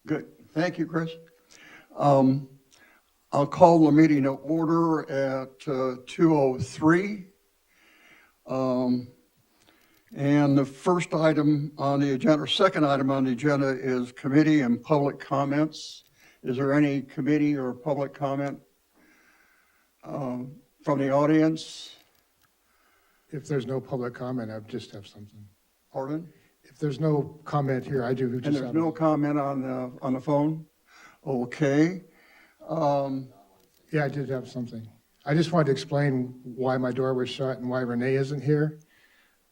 Good. Thank you, Chris. Um, I'll call the meeting to order at 2:03. Um, And the first item on the agenda, or second item on the agenda is committee and public comments. Is there any committee or public comment from the audience? If there's no public comment, I just have something. Pardon? If there's no comment here, I do And just there's have. no comment on the phone? Okay. Yeah, I did have something. I just wanted to explain why my door was shut and why Renee isn't here.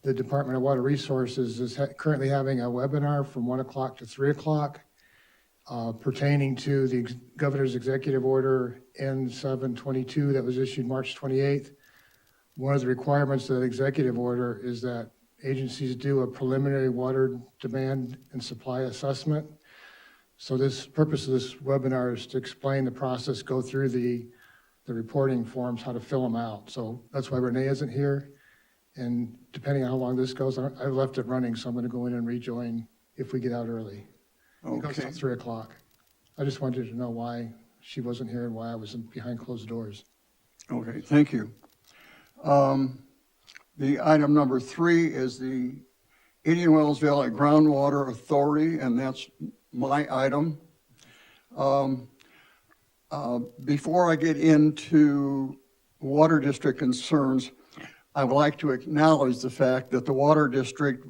The Department of Water Resources is currently having a webinar from 1 o'clock to 3 o'clock pertaining to the Governor's Executive Order N722 that was issued March 28th. One of the requirements of the executive order is that agencies do a preliminary water demand and supply assessment. So this purpose of this webinar is to explain the process, go through the reporting forms, how to fill them out. So that's why Renee isn't here. And depending on how long this goes, I've left it running, so I'm going to go in and rejoin if we get out early. It goes Okay. till 3 o'clock. I just wanted to know why she wasn't here and why I was behind closed doors. Okay, thank you. The item number 3 is the Indian Wells Valley Groundwater Authority, and that's my item. Before I get into Water District concerns, I would like to acknowledge the fact that the Water District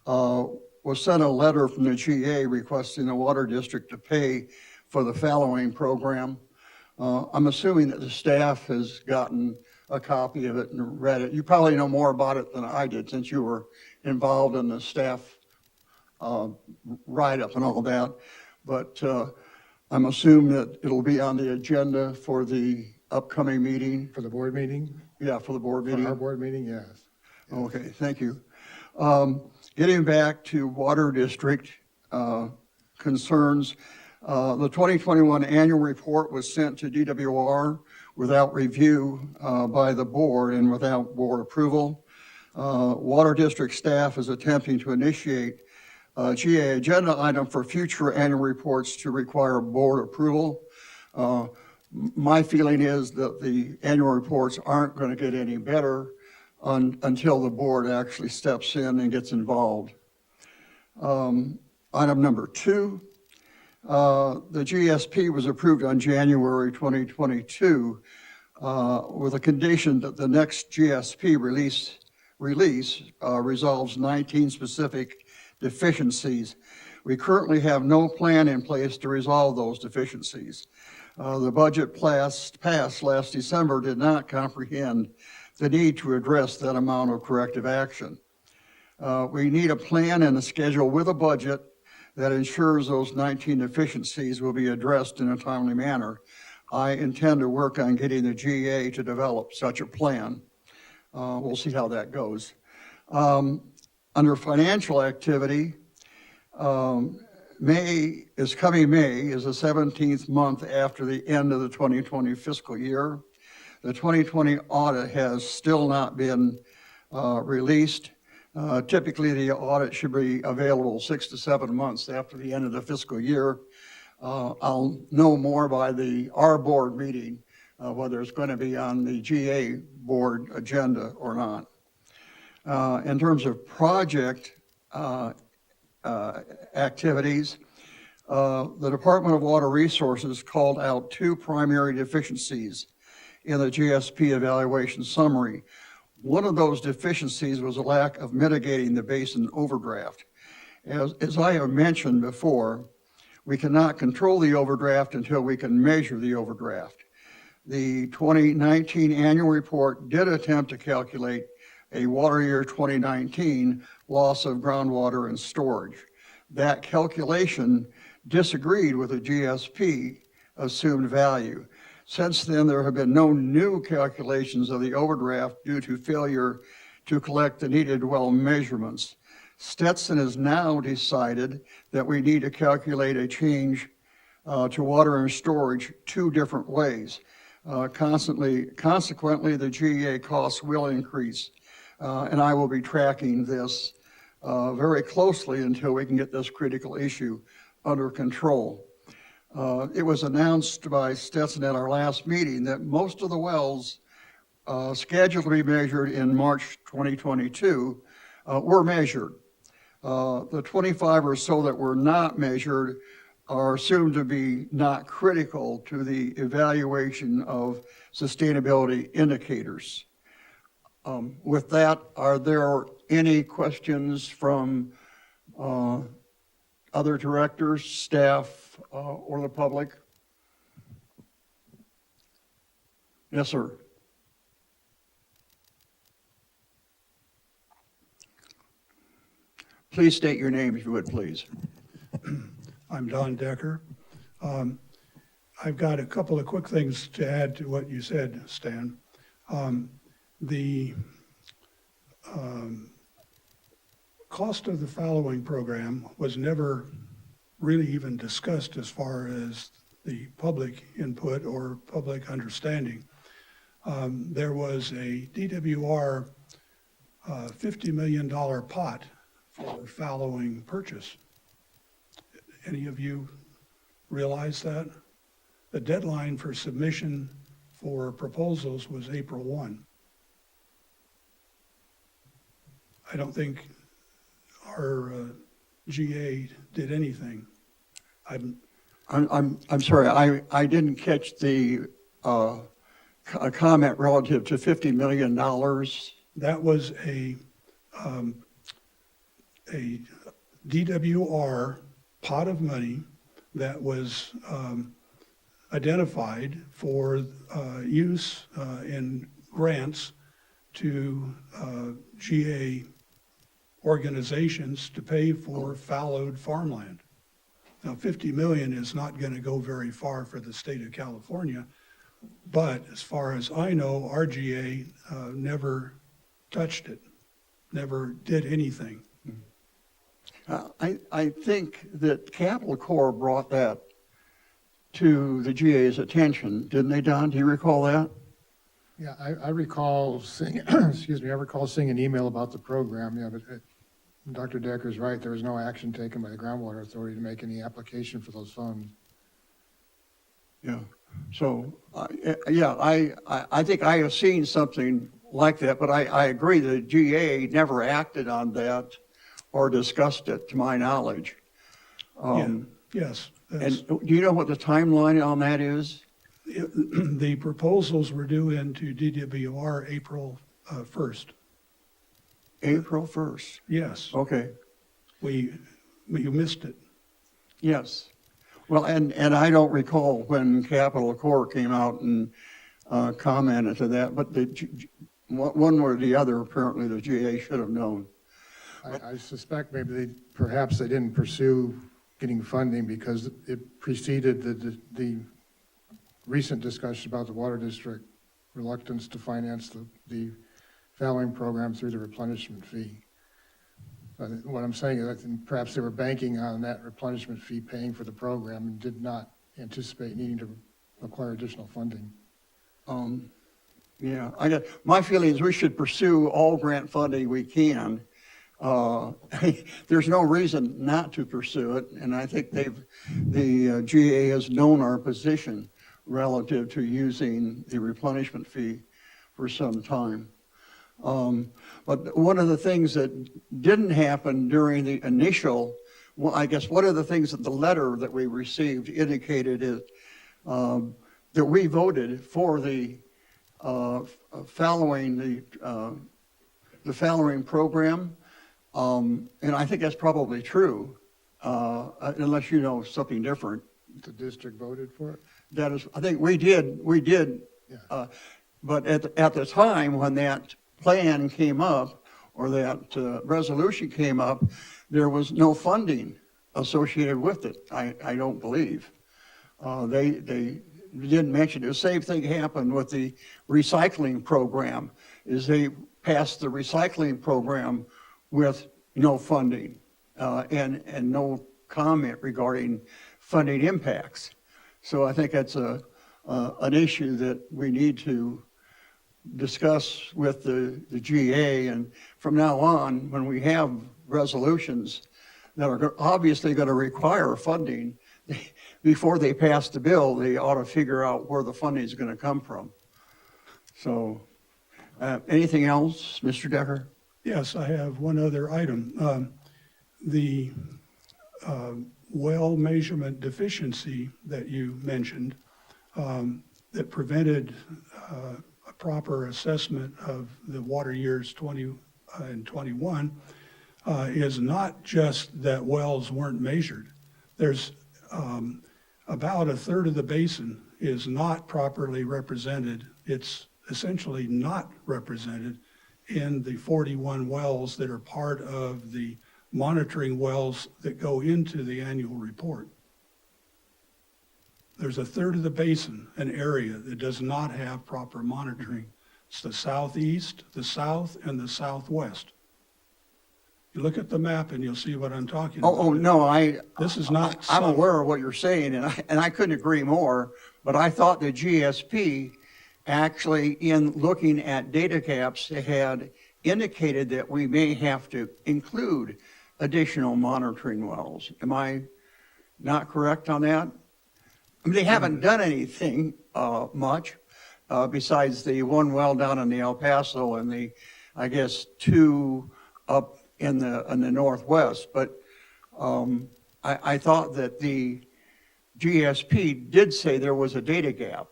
was sent a letter from the GA requesting the Water District to pay for the fallowing program. I'm assuming that the staff has gotten a copy of it and read it. You probably know more about it than I did since you were involved in the staff write-up and all that. But I'm assuming that it'll be on the agenda for the upcoming meeting. For the board meeting? Yeah, for the board For meeting. our board meeting, yes. Okay, thank you. Getting back to Water District concerns, the 2021 annual report was sent to DWR without review by the board and without board approval. Water District staff is attempting to initiate a GA agenda item for future annual reports to require board approval. My feeling is that the annual reports aren't going to get any better until the board actually steps in and gets involved. Item number 2, the GSP was approved on January 2022 with a condition that the next GSP release resolves 19 specific deficiencies. We currently have no plan in place to resolve those deficiencies. The budget passed last December did not comprehend the need to address that amount of corrective action. We need a plan and a schedule with a budget that ensures those 19 deficiencies will be addressed in a timely manner. I intend to work on getting the GA to develop such a plan. We'll see how that goes. Under financial activity, May is the 17th month after the end of the 2020 fiscal year. The 2020 audit has still not been released. Typically, the audit should be available 6 to 7 months after the end of the fiscal year. I'll know more by our board meeting whether it's going to be on the GA board agenda or not. In terms of project activities, the Department of Water Resources called out 2 primary deficiencies in the GSP evaluation summary. One of those deficiencies was a lack of mitigating the basin overdraft. As I have mentioned before, we cannot control the overdraft until we can measure the overdraft. The 2019 annual report did attempt to calculate a water year 2019 loss of groundwater and storage. That calculation disagreed with the GSP assumed value. Since then, there have been no new calculations of the overdraft due to failure to collect the needed well measurements. Stetson has now decided that we need to calculate a change to water and storage 2 different ways. Consequently, the GEA costs will increase, and I will be tracking this very closely until we can get this critical issue under control. It was announced by Stetson at our last meeting that most of the wells scheduled to be measured in March 2022 were measured. The 25 or so that were not measured are assumed to be not critical to the evaluation of sustainability indicators. With that, are there any questions from other directors, staff, or the public? Yes, sir. Please state your name, if you would, please. I'm Don Decker. I've got a couple of quick things to add to what you said, Stan. The cost of the fallowing program was never really even discussed as far as the public input or public understanding. There was a DWR $50 million pot for fallowing purchase. Any of you realize that? The deadline for submission for proposals was April 1. I don't think our GA did anything. I'm sorry, I didn't catch the a comment relative to $50 million. That was a DWR pot of money that was identified for use in grants to GA organizations to pay for fallowed farmland. Now, 50 million is not going to go very far for the state of California, but as far as I know, RGA never touched it, never did anything. I think that Capital Corps brought that to the GA's attention, didn't they, Don? Do you recall that? Yeah, I recall seeing, excuse me, I recall seeing an email about the program, yeah, but Dr. Decker's right, there was no action taken by the Groundwater Authority to make any application for those funds. Yeah. So, I think I have seen something like that, but I agree that GA never acted on that or discussed it, to my knowledge. Yes. And do you know what the timeline on that is? The proposals were due into DWR April 1st. April 1st. Yes, Okay. you missed it. Yes. Well, and I don't recall when Capital Corps came out and commented to that, but one or the other, apparently the GA should have known. I suspect maybe perhaps they didn't pursue getting funding because it preceded the recent discussion about the water district reluctance to finance the fallowing program through the replenishment fee. What I'm saying is that perhaps they were banking on that replenishment fee paying for the program and did not anticipate needing to acquire additional funding. Yeah, my feeling is we should pursue all grant funding we can. There's no reason not to pursue it, and I think the GA has known our position relative to using the replenishment fee for some time. But one of the things that didn't happen during the initial, well, I guess one of the things that the letter that we received indicated is that we voted for the fallowing program. And I think that's probably true, unless you know something different. The district voted for it? That is, I think we did. Yeah. But at the time when that plan came up, or that resolution came up, there was no funding associated with it, I don't believe. They didn't mention it. The same thing happened with the recycling program, is they passed the recycling program with no funding and no comment regarding funding impacts. So I think that's an issue that we need to discuss with the GA, and from now on, when we have resolutions that are obviously going to require funding, before they pass the bill, they ought to figure out where the funding is going to come from. So, anything else, Mr. Decker? Yes, I have one other item. The well measurement deficiency that you mentioned that prevented a proper assessment of the water years 20 and 21 is not just that wells weren't measured. There's about a third of the basin is not properly represented. It's essentially not represented in the 41 wells that are part of the monitoring wells that go into the annual report. There's a third of the basin, an area that does not have proper monitoring. It's the southeast, the south, and the southwest. You look at the map and you'll see what I'm talking about. Oh, no, This is not I'm some- aware of what you're saying, and I couldn't agree more, but I thought the GSP actually, in looking at data caps, had indicated that we may have to include additional monitoring wells. Am I not correct on that? I mean, they haven't done anything much besides the one well down in the El Paso and the, I guess, two up in the northwest. But I thought that the GSP did say there was a data gap.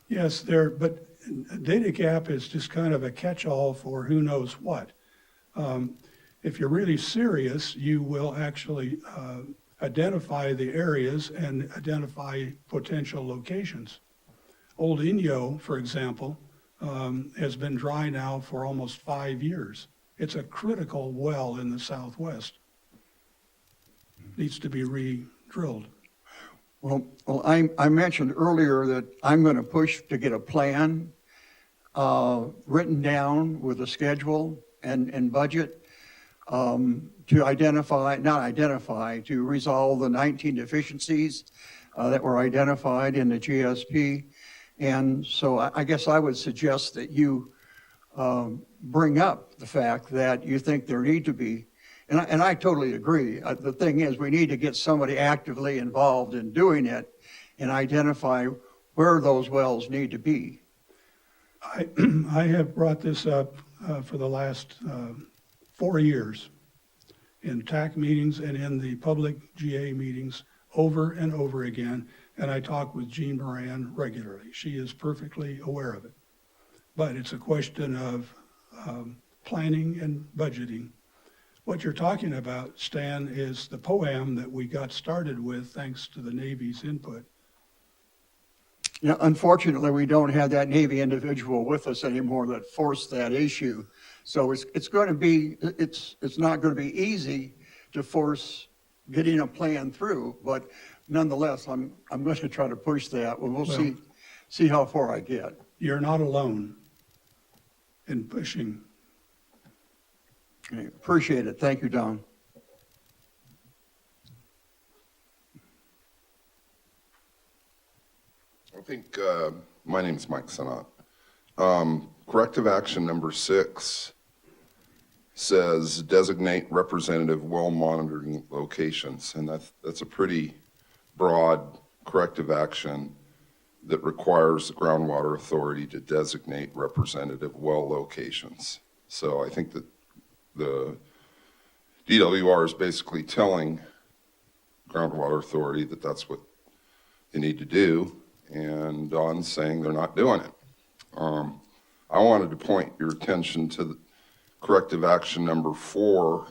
Yes, but data gap is just kind of a catch-all for who knows what. If you're really serious, you will actually identify the areas and identify potential locations. Old Inyo, for example, has been dry now for almost 5 years. It's a critical well in the southwest. Needs to be re-drilled. Well, I mentioned earlier that I'm going to push to get a plan written down with a schedule and budget to resolve the 19 deficiencies that were identified in the GSP. And so I guess I would suggest that you bring up the fact that you think there need to be, and I totally agree. The thing is, we need to get somebody actively involved in doing it and identify where those wells need to be. I have brought this up for the last 4 years in TAC meetings and in the public GA meetings over and over again, and I talk with Jean Moran regularly. She is perfectly aware of it. But it's a question of planning and budgeting. What you're talking about, Stan, is the POAM that we got started with thanks to the Navy's input. Yeah, unfortunately, we don't have that Navy individual with us anymore that forced that issue. So it's going to be, it's not going to be easy to force getting a plan through, but nonetheless, I'm going to try to push that. We'll see how far I get. You're not alone in pushing. Okay, appreciate it. Thank you, Don. I think my name's Mike Sanat. Corrective action number 6 says designate representative well monitoring locations, and that's a pretty broad corrective action that requires the groundwater authority to designate representative well locations. So I think that the DWR is basically telling groundwater authority that that's what they need to do, and Don's saying they're not doing it. I wanted to point your attention to the corrective action number 4,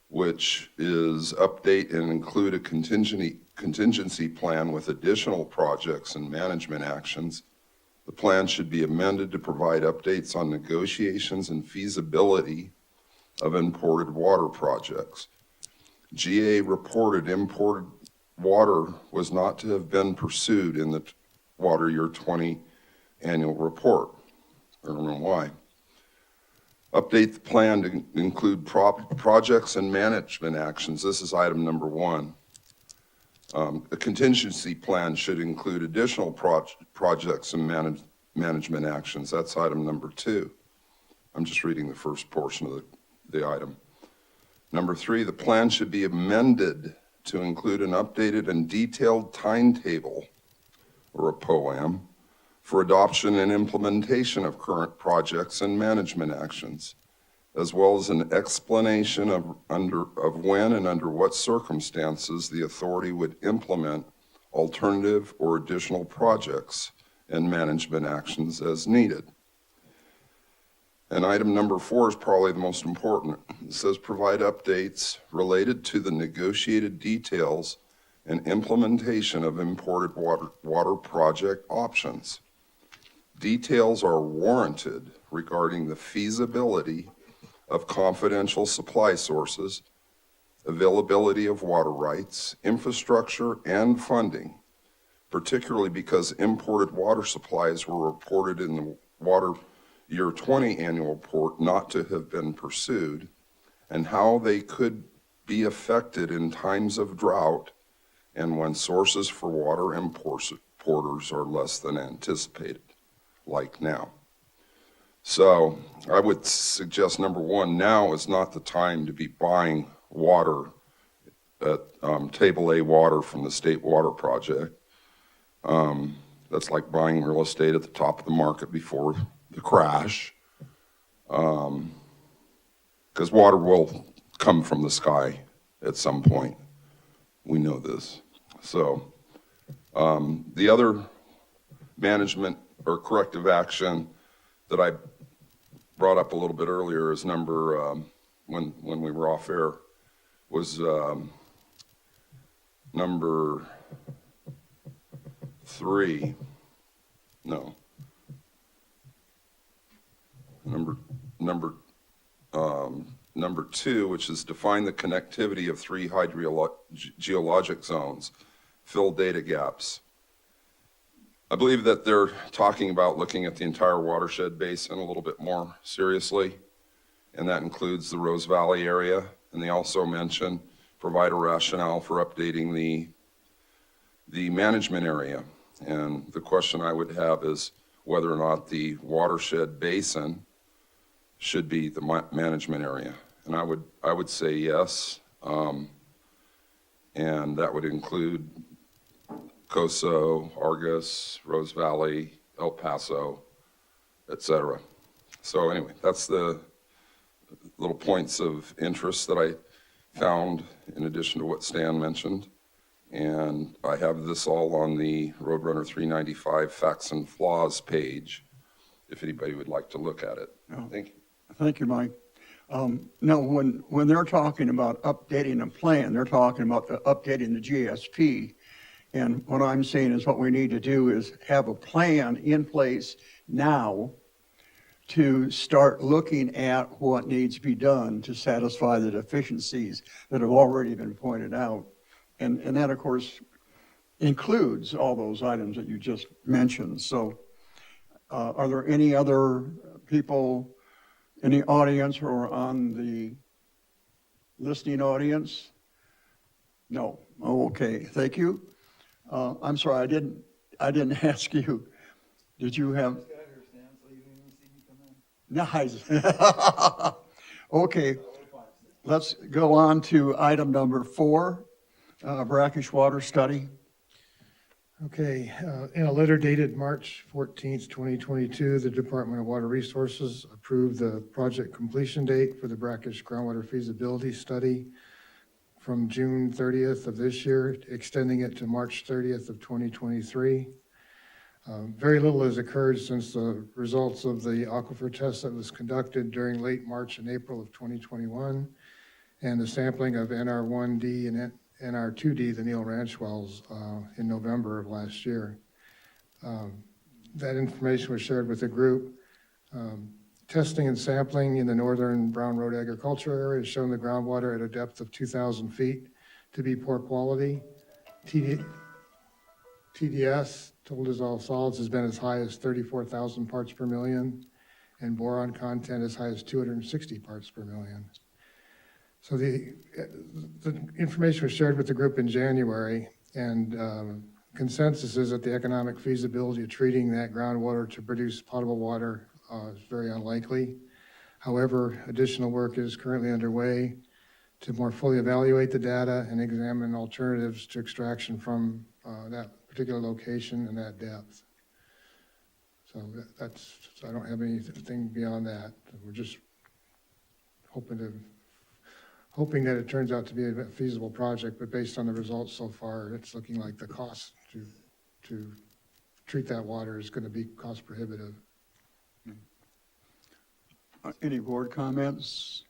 which is update and include a contingency plan with additional projects and management actions. The plan should be amended to provide updates on negotiations and feasibility of imported water projects. GA reported imported water was not to have been pursued in the water year 20 annual report. I don't know why. Update the plan to include projects and management actions. This is item number 1. A contingency plan should include additional projects and management actions. That's item number 2. I'm just reading the first portion of the item. Number 3, the plan should be amended to include an updated and detailed timetable, or a POAM, for adoption and implementation of current projects and management actions, as well as an explanation of when and under what circumstances the authority would implement alternative or additional projects and management actions as needed. And item number 4 is probably the most important. It says provide updates related to the negotiated details and implementation of imported water project options. Details are warranted regarding the feasibility of confidential supply sources, availability of water rights, infrastructure, and funding, particularly because imported water supplies were reported in the Water Year 20 annual report not to have been pursued, and how they could be affected in times of drought and when sources for water importers are less than anticipated, like now. So I would suggest, number 1, now is not the time to be buying water at Table A water from the State Water Project. That's like buying real estate at the top of the market before the crash, because water will come from the sky at some point. We know this. So the other management or corrective action that I brought up a little bit earlier is number, when we were off air, was number 3. No. Number 2, which is define the connectivity of 3 hydrogeologic zones, fill data gaps. I believe that they're talking about looking at the entire watershed basin a little bit more seriously, and that includes the Rose Valley area. And they also mention provide a rationale for updating the management area. And the question I would have is whether or not the watershed basin should be the management area. And I would say yes, and that would include Coso, Argus, Rose Valley, El Paso, etc. So anyway, that's the little points of interest that I found in addition to what Stan mentioned. And I have this all on the Roadrunner 395 Facts and Flaws page, if anybody would like to look at it. Thank you. Thank you, Mike. Now, when they're talking about updating a plan, they're talking about updating the GSP. And what I'm saying is what we need to do is have a plan in place now to start looking at what needs to be done to satisfy the deficiencies that have already been pointed out. And that, of course, includes all those items that you just mentioned. So are there any other people in the audience or on the listening audience? No. Oh, okay. Thank you. I'm sorry, I didn't ask you. Did you have? Nice. Okay. Let's go on to item number 4, brackish water study. Okay, in a letter dated March 14th, 2022, the Department of Water Resources approved the project completion date for the brackish groundwater feasibility study from June 30th of this year, extending it to March 30th of 2023. Very little has occurred since the results of the aquifer test that was conducted during late March and April of 2021, and the sampling of NR1D and NR2D, the Neal Ranch wells, in November of last year. That information was shared with the group. Testing and sampling in the northern Brown Road agriculture area has shown the groundwater at a depth of 2,000 feet to be poor quality. TDS, total dissolved solids, has been as high as 34,000 parts per million, and boron content as high as 260 parts per million. So the information was shared with the group in January, and consensus is that the economic feasibility of treating that groundwater to produce potable water is very unlikely. However, additional work is currently underway to more fully evaluate the data and examine alternatives to extraction from that particular location and that depth. So I don't have anything beyond that. We're just hoping that it turns out to be a feasible project, but based on the results so far, it's looking like the cost to treat that water is going to be cost prohibitive. Any board comments?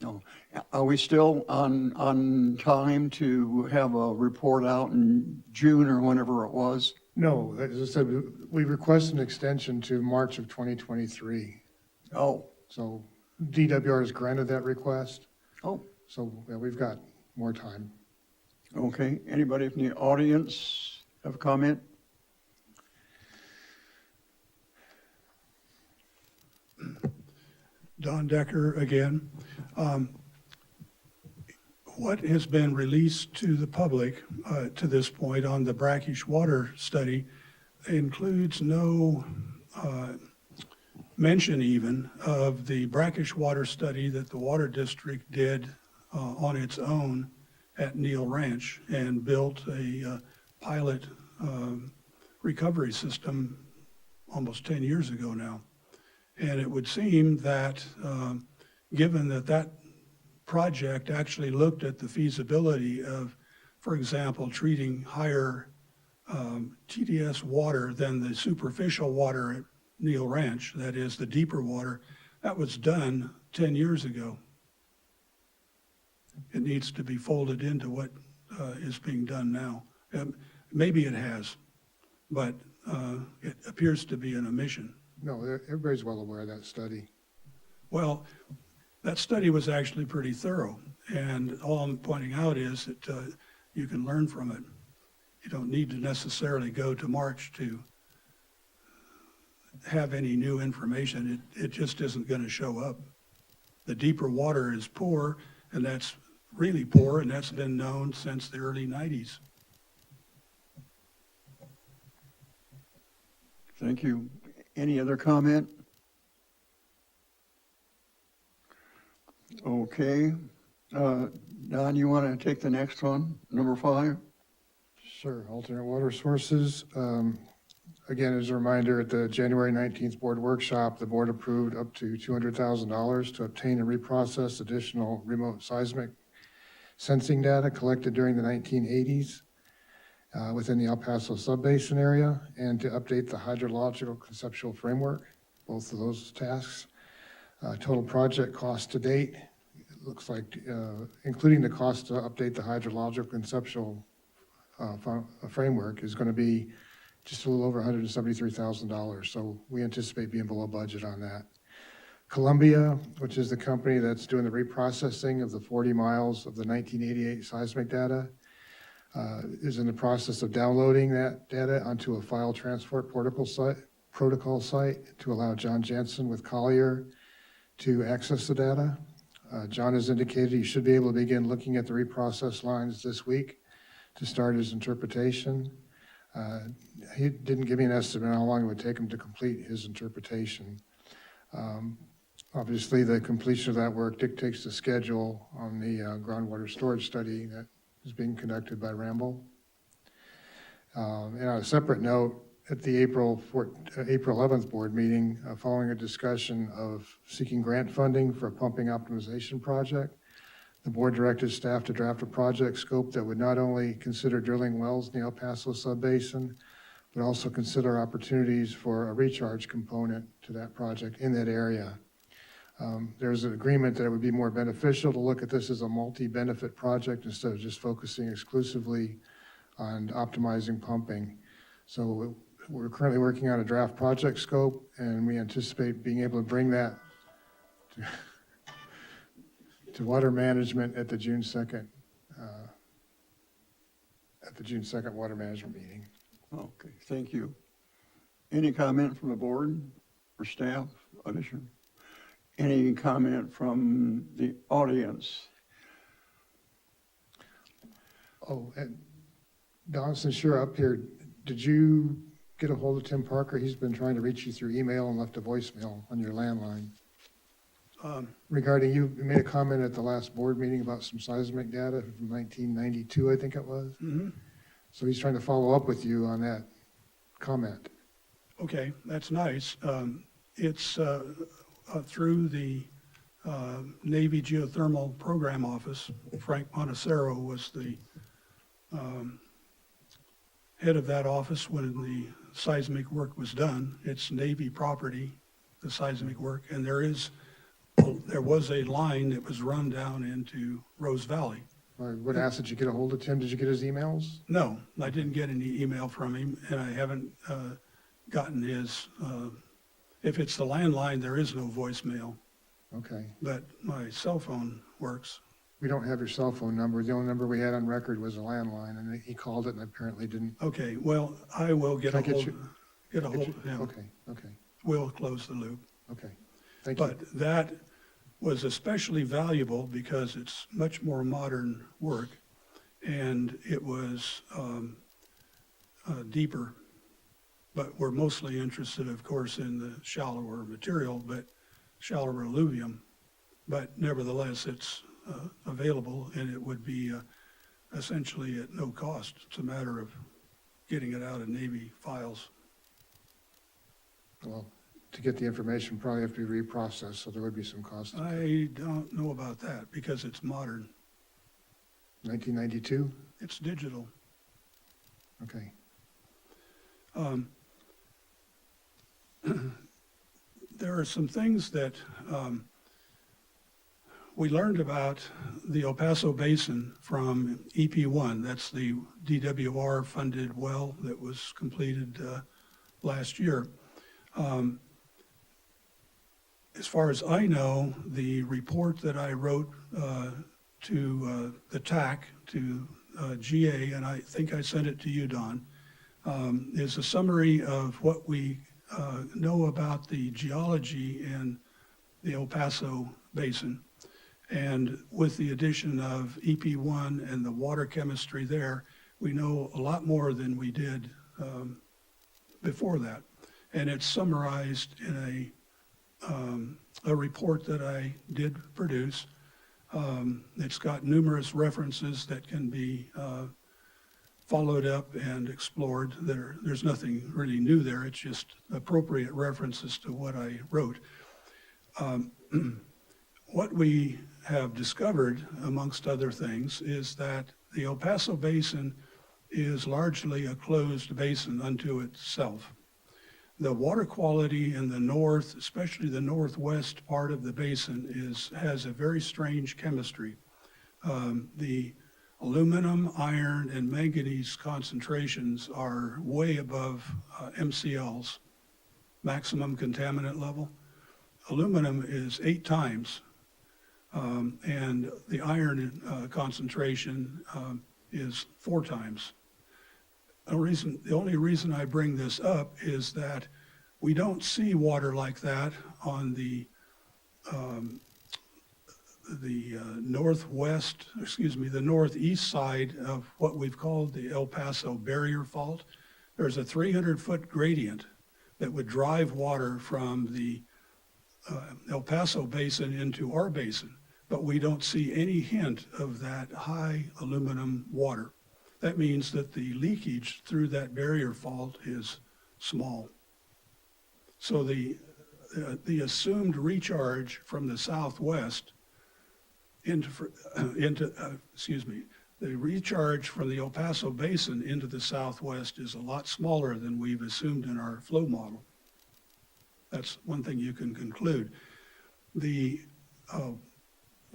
No. Are we still on time to have a report out in June or whenever it was? No, as I said, we request an extension to March of 2023. Oh, So DWR has granted that request, oh, so yeah, we've got more time. okay. Anybody from the audience have a comment? Don Decker again. What has been released to the public to this point on the brackish water study includes no mention even of the brackish water study that the Water District did on its own at Neal Ranch and built a pilot recovery system almost 10 years ago now. And it would seem that given that that project actually looked at the feasibility of, for example, treating higher TDS water than the superficial water at Neal Ranch, that is the deeper water, that was done 10 years ago. It needs to be folded into what is being done now. Maybe it has, but it appears to be an omission. No, everybody's well aware of that study. Well, that study was actually pretty thorough, and all I'm pointing out is that you can learn from it. You don't need to necessarily go to March to have any new information. It just isn't going to show up. The deeper water is poor, and that's really poor, and that's been known since the early 90s. Thank you. Any other comment? Okay. Don, you want to take the next one, number 5? Sure, alternate water sources. Again, as a reminder, at the January 19th board workshop, the board approved up to $200,000 to obtain and reprocess additional remote seismic sensing data collected during the 1980s within the El Paso subbasin area, and to update the hydrological conceptual framework, both of those tasks. Total project cost to date, it looks like, including the cost to update the hydrological conceptual framework, is going to be just a little over $173,000. So we anticipate being below budget on that. Columbia, which is the company that's doing the reprocessing of the 40 miles of the 1988 seismic data, is in the process of downloading that data onto a file transport protocol site to allow John Jansen with Collier to access the data. John has indicated he should be able to begin looking at the reprocess lines this week to start his interpretation. He didn't give me an estimate on how long it would take him to complete his interpretation. Obviously, the completion of that work dictates the schedule on the groundwater storage study that is being conducted by Ramble. And on a separate note, at the April 11th board meeting, following a discussion of seeking grant funding for a pumping optimization project, the board directed staff to draft a project scope that would not only consider drilling wells in the El Paso subbasin, but also consider opportunities for a recharge component to that project in that area. There's an agreement that it would be more beneficial to look at this as a multi-benefit project instead of just focusing exclusively on optimizing pumping. So we're currently working on a draft project scope, and we anticipate being able to bring that to water management at the June 2nd water management meeting. Okay, thank you. Any comment from the board or staff? Audition? Any comment from the audience? Oh, and Don, since you're up here, did you get a hold of Tim Parker? He's been trying to reach you through email and left a voicemail on your landline. Regarding, you made a comment at the last board meeting about some seismic data from 1992, I think it was. So he's trying to follow up with you on that comment. Okay, that's nice. It's through the Navy Geothermal Program Office. Frank Montecero was the head of that office when the seismic work was done. It's Navy property, the seismic work, and there was a line that was run down into Rose Valley. I would ask that you get a hold of Tim. Did you get his emails? No, I didn't get any email from him, and I haven't gotten his, if it's the landline, there is no voicemail, Okay. but my cell phone works. We don't have your cell phone number. The only number we had on record was a landline, and he called it and apparently didn't. Okay, well, I will get Can a I get hold, you- get a hold of him. Okay. We'll close the loop. Okay. Thank you. But that was especially valuable because it's much more modern work, and it was deeper. But we're mostly interested, of course, in the shallower material, but shallower alluvium. But nevertheless, it's available, and it would be essentially at no cost. It's a matter of getting it out of Navy files. Well, to get the information, probably have to be reprocessed, so there would be some cost. I don't know about that because it's modern. 1992? It's digital. Okay. There are some things that we learned about the El Paso Basin from EP1. That's the DWR funded well that was completed last year. As far as I know, the report that I wrote to the TAC, to GA, and I think I sent it to you, Don, is a summary of what we know about the geology in the El Paso Basin. And with the addition of EP1 and the water chemistry there, we know a lot more than we did before that. And it's summarized in a report that I did produce. It's got numerous references that can be followed up and explored. There's nothing really new there. It's just appropriate references to what I wrote. What we have discovered, amongst other things, is that the El Paso Basin is largely a closed basin unto itself. The water quality in the north, especially the northwest part of the basin, has a very strange chemistry. The aluminum, iron, and manganese concentrations are way above MCL's, maximum contaminant level. Aluminum is 8 times, and the iron concentration is 4 times. The only reason I bring this up is that we don't see water like that on the northeast side of what we've called the El Paso Barrier Fault. There's a 300-foot gradient that would drive water from the El Paso Basin into our basin, but we don't see any hint of that high aluminum water. That means that the leakage through that barrier fault is small. So the assumed recharge from the southwest the recharge from the El Paso Basin into the southwest is a lot smaller than we've assumed in our flow model. That's one thing you can conclude. The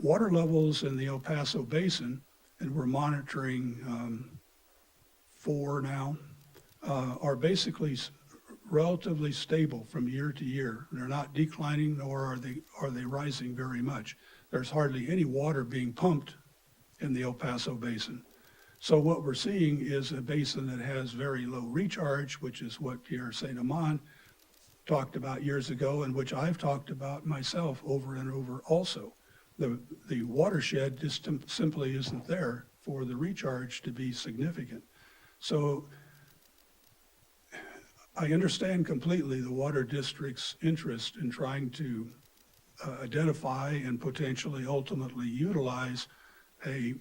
water levels in the El Paso Basin, and we're monitoring 4 now, are basically relatively stable from year to year. They're not declining, nor are they rising very much. There's hardly any water being pumped in the El Paso Basin. So what we're seeing is a basin that has very low recharge, which is what Pierre Saint-Amand talked about years ago, and which I've talked about myself over and over also. The watershed just simply isn't there for the recharge to be significant. So I understand completely the Water District's interest in trying to identify and potentially ultimately utilize a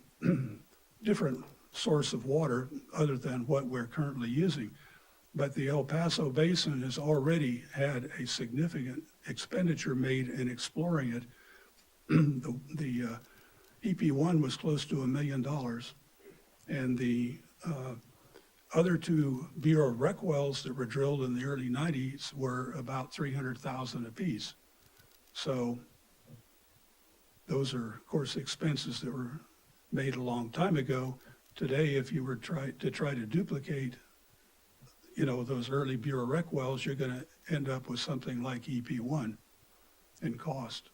different source of water other than what we're currently using. But the El Paso Basin has already had a significant expenditure made in exploring it. The EP1 was close to $1 million, and the other two Bureau Rec wells that were drilled in the early 90s were about 300,000 apiece. So those are, of course, expenses that were made a long time ago. Today, if you were try to duplicate, those early Bureau Rec wells, you're going to end up with something like EP1 in cost.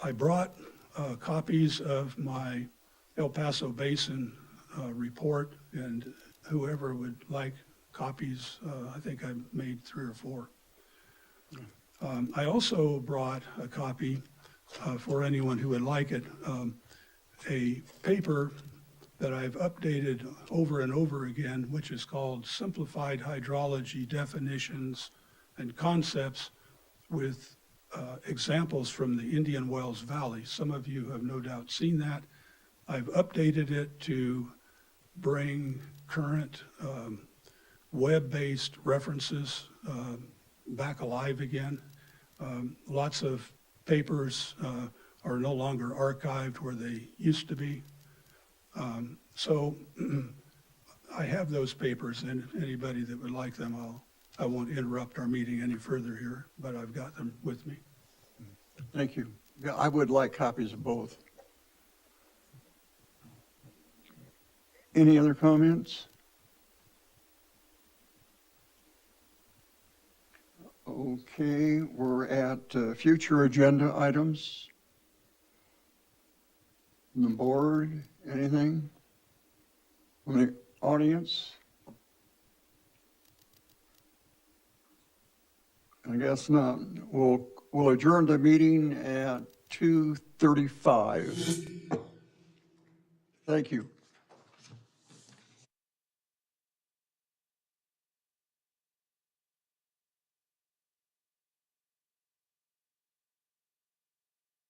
I brought copies of my El Paso Basin report, and whoever would like copies, I think I made 3 or 4. I also brought a copy for anyone who would like it, a paper that I've updated over and over again, which is called Simplified Hydrology Definitions and Concepts, with examples from the Indian Wells Valley. Some of you have no doubt seen that. I've updated it to bring current web-based references back alive again. Lots of papers are no longer archived where they used to be. So I have those papers, and anybody that would like them, I won't interrupt our meeting any further here, but I've got them with me. Thank you. Yeah, I would like copies of both. Any other comments? Okay, we're at future agenda items. From the board, anything? From the audience? I guess not. We'll adjourn the meeting at 2:35. Thank you.